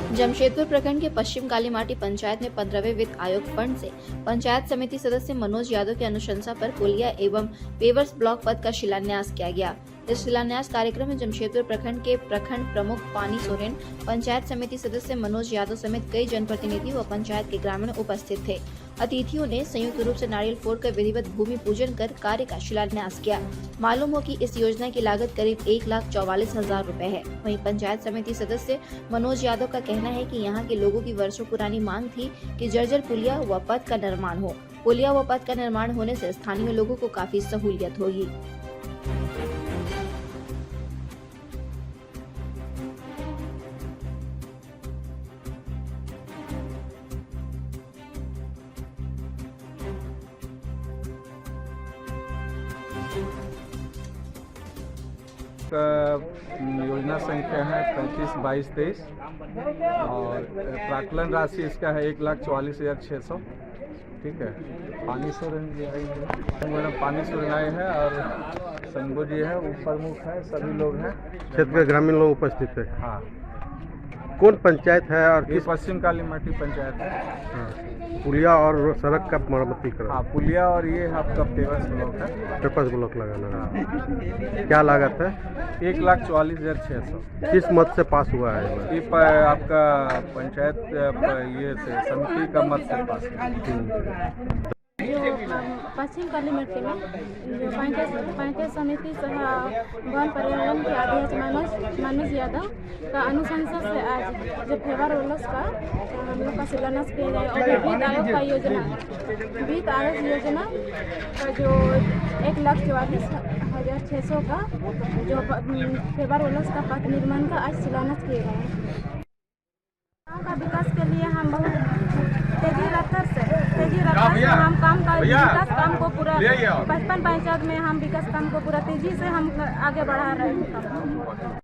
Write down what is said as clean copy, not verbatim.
जमशेदपुर प्रखंड के पश्चिम कालीमाटी पंचायत में 15वें वित्त आयोग फंड से पंचायत समिति सदस्य मनोज यादव की अनुशंसा पर पुलिया एवं पेवर्स ब्लॉक पद का शिलान्यास किया गया। इस शिलान्यास कार्यक्रम में जमशेदपुर प्रखंड के प्रखंड प्रमुख पानी सोरेन, पंचायत समिति सदस्य मनोज यादव समेत कई जनप्रतिनिधि व पंचायत के ग्रामीण उपस्थित थे। अतिथियों ने संयुक्त रूप से नारियल फोड़कर विधिवत भूमि पूजन कर कार्य का शिलान्यास किया। मालूम हो कि इस योजना की लागत करीब 1,44,000 रुपए है। वहीं पंचायत समिति सदस्य मनोज यादव का कहना है कि यहाँ के लोगों की वर्षों पुरानी मांग थी कि जर्जर पुलिया व पथ का निर्माण हो। पुलिया व पथ का निर्माण होने से स्थानीय लोगों को काफी सहूलियत होगी। योजना संख्या है 352223 और प्राक्कलन राशि इसका है 1,44,600। ठीक है। पानी सोरेन जी आए हैं, मैडम पानी सोरेन आए हैं और संगो जी है, वो प्रमुख है, सभी लोग हैं, क्षेत्र के ग्रामीण लोग उपस्थित है। हाँ। कौन पंचायत है और ये पश्चिम कालीमाटी पंचायत है। हाँ, पुलिया और सड़क का मरम्मती करा। हाँ, पुलिया और ये आपका पेवर्स ब्लॉक है। पेपर्स ब्लॉक लगाना है। क्या लागत है? 1,44,600। किस मत से पास हुआ है? ये आपका पंचायत ये से समिति का मत से पास है। जो पश्चिम कालीमाटी में जो पंचायत समिति सह वन पर्यावरण के अध्यक्ष मनोज यादव का अनुशंसा से आज जो फेवर रोलर्स का हम लोग का शिलान्यास किया गया और वित्त आयोग का वित्त आयोग योजना का जो 1,44,600 का जो फेवर रोलर्स का पथ निर्माण का आज शिलान्यास किया गया। गाँव का विकास के लिए हम बहुत तेजी रफ्तार से हम काम का विकास काम को पूरा 55 पंचायत में हम विकास काम को पूरा तेजी से हम आगे बढ़ा रहे हैं।